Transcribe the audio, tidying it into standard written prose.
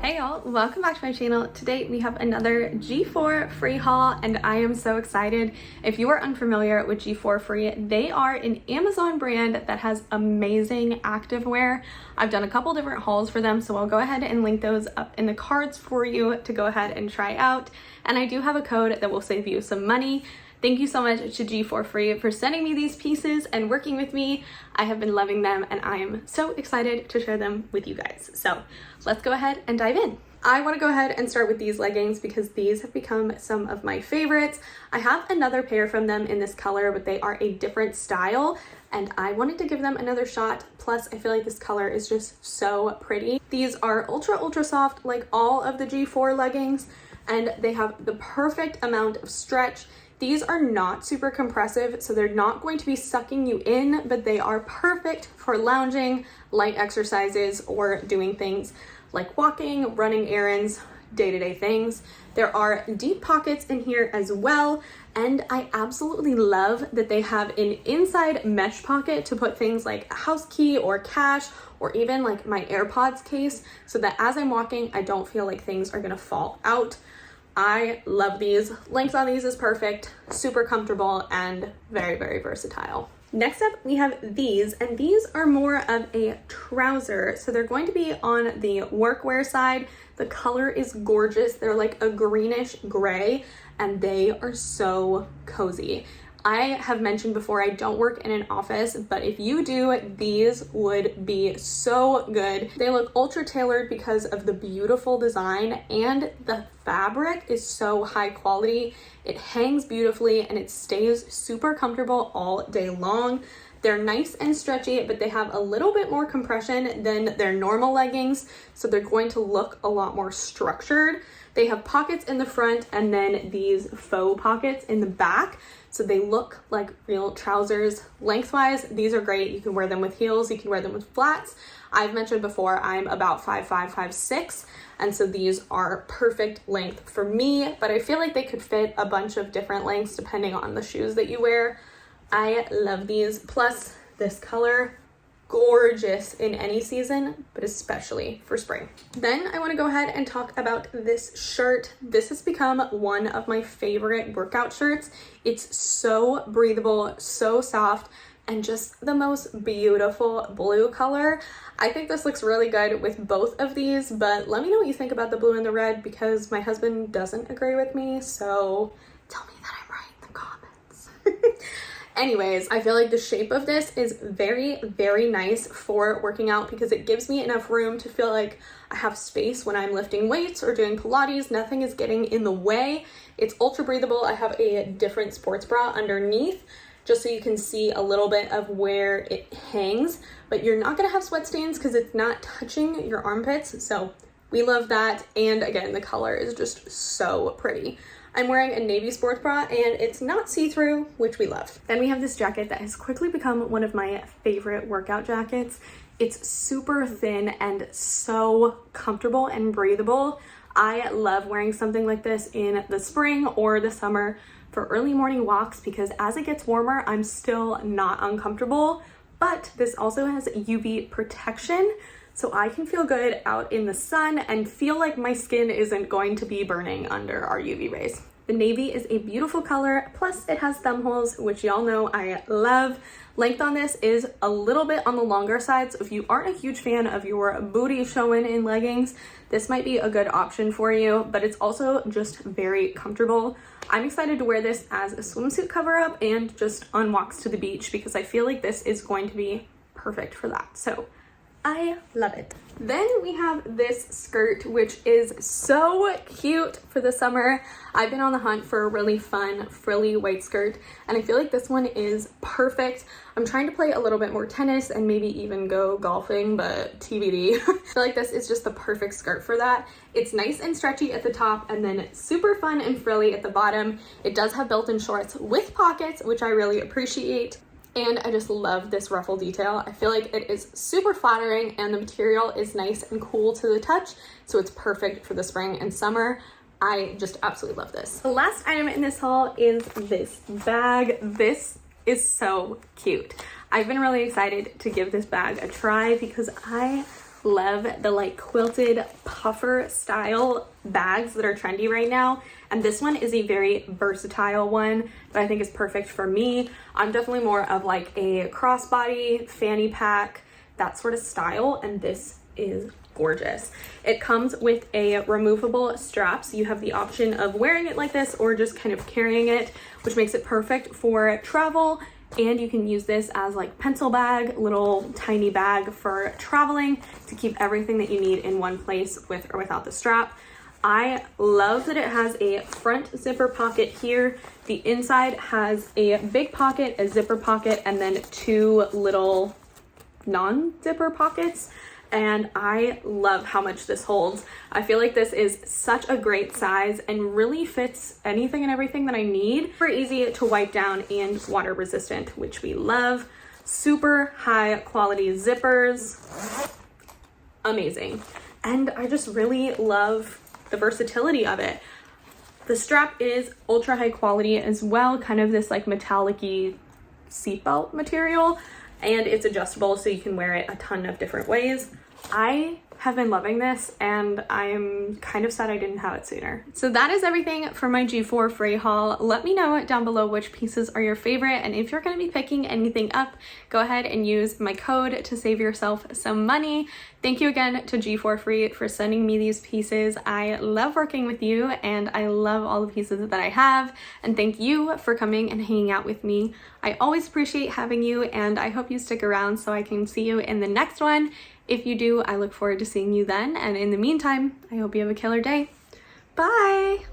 Hey y'all, welcome back to my channel. Today we have another G4Free haul and I am so excited. If you are unfamiliar with G4Free, they are an Amazon brand that has amazing activewear. I've done a couple different hauls for them, so I'll go ahead and link those up in the cards for you to go ahead and try out. And I do have a code that will save you some money. Thank you so much to G4Free for sending me these pieces and working with me. I have been loving them and I am so excited to share them with you guys. So let's go ahead and dive in. I want to go ahead and start with these leggings because these have become some of my favorites. I have another pair from them in this color, but they are a different style and I wanted to give them another shot. Plus, I feel like this color is just so pretty. These are ultra soft like all of the G4 leggings, and they have the perfect amount of stretch. These are not super compressive, so they're not going to be sucking you in, but they are perfect for lounging, light exercises, or doing things like walking, running errands, day-to-day things. There are deep pockets in here as well, and I absolutely love that they have an inside mesh pocket to put things like a house key or cash, or even like my AirPods case, so that as I'm walking, I don't feel like things are gonna fall out. I love these. Length on these is perfect, super comfortable, and very versatile. Next up, we have these, and these are more of a trouser. So they're going to be on the workwear side. The color is gorgeous. They're like a greenish gray, and they are so cozy. I have mentioned before, I don't work in an office, but if you do, these would be so good. They look ultra tailored because of the beautiful design, and the fabric is so high quality. It hangs beautifully and it stays super comfortable all day long. They're nice and stretchy, but they have a little bit more compression than their normal leggings, so they're going to look a lot more structured. They have pockets in the front and then these faux pockets in the back, so they look like real trousers. Lengthwise, these are great. You can wear them with heels, you can wear them with flats. I've mentioned before, I'm about 5'5", 5'6", and so these are perfect length for me, but I feel like they could fit a bunch of different lengths depending on the shoes that you wear. I love these. Plus, this color, gorgeous in any season, but especially for spring. Then I want to go ahead and talk about this shirt. This has become one of my favorite workout shirts. It's so breathable, so soft, and just the most beautiful blue color. I think this looks really good with both of these, but let me know what you think about the blue and the red because my husband doesn't agree with me, so tell me that I'm right in the comments. Anyways, I feel like the shape of this is very nice for working out because it gives me enough room to feel like I have space when I'm lifting weights or doing Pilates. Nothing is getting in the way. It's ultra breathable. I have a different sports bra underneath just so you can see a little bit of where it hangs, but you're not gonna have sweat stains because it's not touching your armpits. So we love that. And again, the color is just so pretty. I'm wearing a navy sports bra and it's not see-through, which we love. Then we have this jacket that has quickly become one of my favorite workout jackets. It's super thin and so comfortable and breathable. I love wearing something like this in the spring or the summer for early morning walks because as it gets warmer, I'm still not uncomfortable, but this also has UV protection, so I can feel good out in the sun and feel like my skin isn't going to be burning under our UV rays. The navy is a beautiful color, plus it has thumb holes, which y'all know I love. Length on this is a little bit on the longer side, so if you aren't a huge fan of your booty showing in leggings, this might be a good option for you, but it's also just very comfortable. I'm excited to wear this as a swimsuit cover-up and just on walks to the beach because I feel like this is going to be perfect for that. So I love it. Then we have this skirt, which is so cute for the summer. I've been on the hunt for a really fun frilly white skirt, and I feel like this one is perfect. I'm trying to play a little bit more tennis and maybe even go golfing, but TBD. I feel like this is just the perfect skirt for that. It's nice and stretchy at the top and then super fun and frilly at the bottom. It does have built-in shorts with pockets, which I really appreciate. And I just love this ruffle detail. I feel like it is super flattering and the material is nice and cool to the touch, so it's perfect for the spring and summer. I just absolutely love this. The last item in this haul is this bag. This is so cute. I've been really excited to give this bag a try because I love the like quilted puffer style bags that are trendy right now. And this one is a very versatile one that I think is perfect for me. I'm definitely more of like a crossbody, fanny pack, that sort of style. And this is gorgeous. It comes with a removable strap, so you have the option of wearing it like this or just kind of carrying it, which makes it perfect for travel. And you can use this as like pencil bag, little tiny bag for traveling to keep everything that you need in one place with or without the strap. I love that it has a front zipper pocket here. The inside has a big pocket, a zipper pocket, and then two little non-zipper pockets. And I love how much this holds. I feel like this is such a great size and really fits anything and everything that I need. Super easy to wipe down and water resistant, which we love. Super high quality zippers, amazing. And I just really love the versatility of it. The strap is ultra high quality as well, kind of this like metallic-y seatbelt material. And it's adjustable, so you can wear it a ton of different ways. I have been loving this, and I'm kind of sad I didn't have it sooner. So that is everything for my G4Free haul. Let me know down below which pieces are your favorite, and if you're going to be picking anything up, go ahead and use my code to save yourself some money. Thank you again to G4Free for sending me these pieces. I love working with you, and I love all the pieces that I have, and thank you for coming and hanging out with me. I always appreciate having you, and I hope you stick around so I can see you in the next one. If you do, I look forward to seeing you then, and in the meantime, I hope you have a killer day. Bye!